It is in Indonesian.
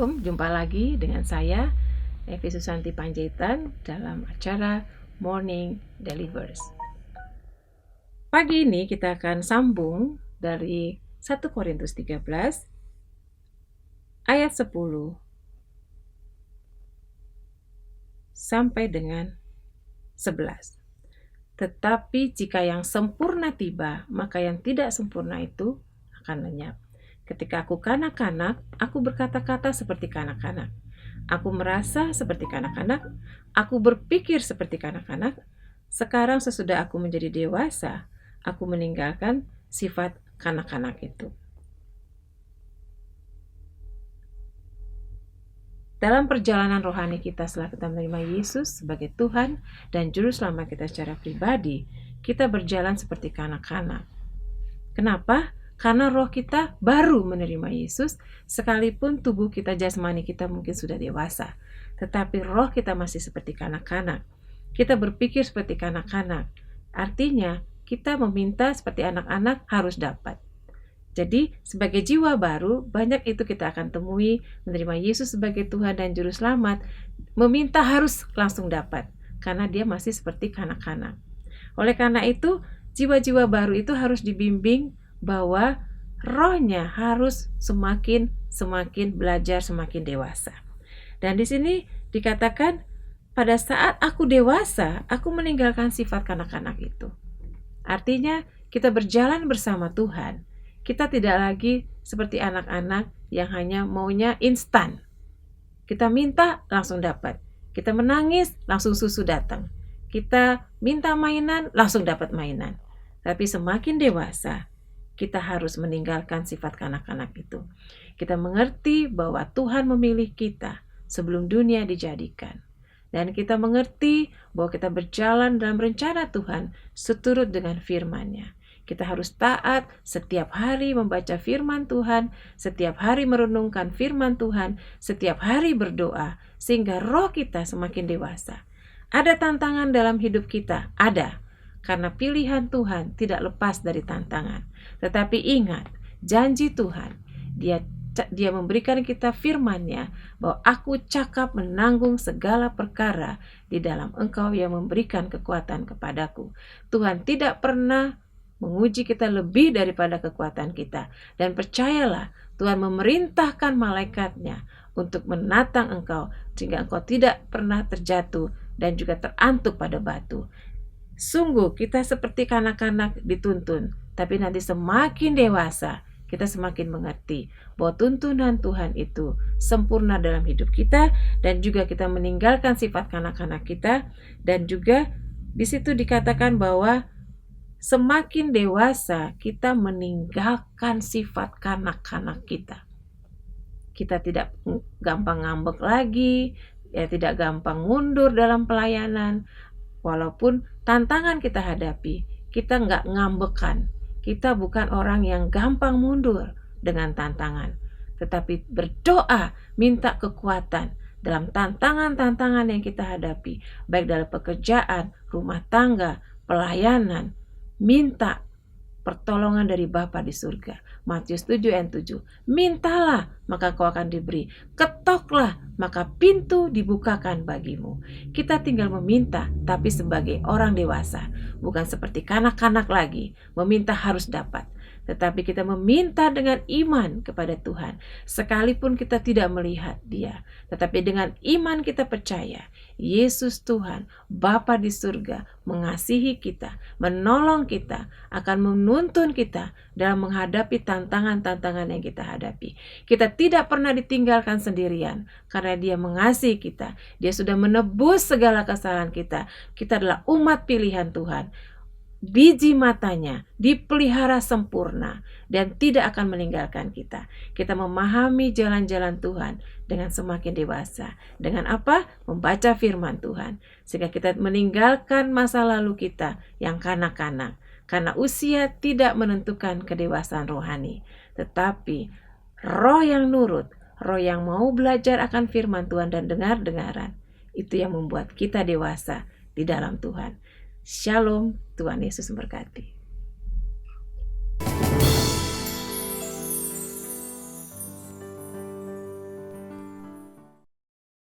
Shalom, jumpa lagi dengan saya, Evi Susanti Panjaitan dalam acara Morning Delivers. Pagi ini kita akan sambung dari 1 Korintus 13 ayat 10 sampai dengan 11. Tetapi jika yang sempurna tiba, maka yang tidak sempurna itu akan lenyap. Ketika aku kanak-kanak, aku berkata-kata seperti kanak-kanak. Aku merasa seperti kanak-kanak, aku berpikir seperti kanak-kanak. Sekarang sesudah aku menjadi dewasa, aku meninggalkan sifat kanak-kanak itu. Dalam perjalanan rohani kita setelah kita menerima Yesus sebagai Tuhan dan Juru Selamat kita secara pribadi, kita berjalan seperti kanak-kanak. Kenapa? Karena roh kita baru menerima Yesus, sekalipun tubuh kita, jasmani kita mungkin sudah dewasa. Tetapi roh kita masih seperti kanak-kanak. Kita berpikir seperti kanak-kanak. Artinya, kita meminta seperti anak-anak harus dapat. Jadi, sebagai jiwa baru, banyak itu kita akan temui menerima Yesus sebagai Tuhan dan Juru Selamat, meminta harus langsung dapat, karena dia masih seperti kanak-kanak. Oleh karena itu, jiwa-jiwa baru itu harus dibimbing bahwa rohnya harus semakin belajar, semakin dewasa. Dan di sini dikatakan, pada saat aku dewasa, aku meninggalkan sifat kanak-kanak itu. Artinya, kita berjalan bersama Tuhan. Kita tidak lagi seperti anak-anak yang hanya maunya instan. Kita minta, langsung dapat. Kita menangis, langsung susu datang. Kita minta mainan, langsung dapat mainan. Tapi semakin dewasa, kita harus meninggalkan sifat kanak-kanak itu. Kita mengerti bahwa Tuhan memilih kita sebelum dunia dijadikan. Dan kita mengerti bahwa kita berjalan dalam rencana Tuhan seturut dengan firman-Nya. Kita harus taat setiap hari membaca firman Tuhan, setiap hari merenungkan firman Tuhan, setiap hari berdoa, sehingga roh kita semakin dewasa. Ada tantangan dalam hidup kita? Ada. Karena pilihan Tuhan tidak lepas dari tantangan. Tetapi ingat, janji Tuhan, Dia memberikan kita firman-Nya bahwa aku cakap menanggung segala perkara di dalam Engkau yang memberikan kekuatan kepadaku. Tuhan tidak pernah menguji kita lebih daripada kekuatan kita. Dan percayalah, Tuhan memerintahkan malaikat-Nya untuk menatang engkau, sehingga engkau tidak pernah terjatuh dan juga terantuk pada batu. Sungguh kita seperti kanak-kanak dituntun, tapi nanti semakin dewasa kita semakin mengerti bahwa tuntunan Tuhan itu sempurna dalam hidup kita, dan juga kita meninggalkan sifat kanak-kanak kita. Dan juga di situ dikatakan bahwa semakin dewasa kita meninggalkan sifat kanak-kanak kita. Kita tidak gampang ngambek lagi, tidak gampang mundur dalam pelayanan. Walaupun tantangan kita hadapi, kita nggak ngambekan. Kita bukan orang yang gampang mundur dengan tantangan. Tetapi berdoa, minta kekuatan dalam tantangan-tantangan yang kita hadapi. Baik dalam pekerjaan, rumah tangga, pelayanan. Minta pertolongan dari Bapa di surga. Matius 7 ayat 7. Mintalah, maka kau akan diberi. Ketoklah, maka pintu dibukakan bagimu. Kita tinggal meminta, tapi sebagai orang dewasa. Bukan seperti kanak-kanak lagi, meminta harus dapat. Tetapi kita meminta dengan iman kepada Tuhan. Sekalipun kita tidak melihat Dia. Tetapi dengan iman kita percaya, Yesus Tuhan, Bapa di surga, mengasihi kita, menolong kita, akan menuntun kita dalam menghadapi tantangan-tantangan yang kita hadapi. Kita tidak pernah ditinggalkan sendirian, karena Dia mengasihi kita. Dia sudah menebus segala kesalahan kita. Kita adalah umat pilihan Tuhan. Biji matanya dipelihara sempurna dan tidak akan meninggalkan kita. Kita memahami jalan-jalan Tuhan dengan semakin dewasa. Dengan apa? Membaca firman Tuhan. Sehingga kita meninggalkan masa lalu kita yang kanak-kanak. Karena usia tidak menentukan kedewasaan rohani. Tetapi roh yang nurut, roh yang mau belajar akan firman Tuhan dan dengar-dengaran, itu yang membuat kita dewasa di dalam Tuhan. Shalom, Tuhan Yesus memberkati.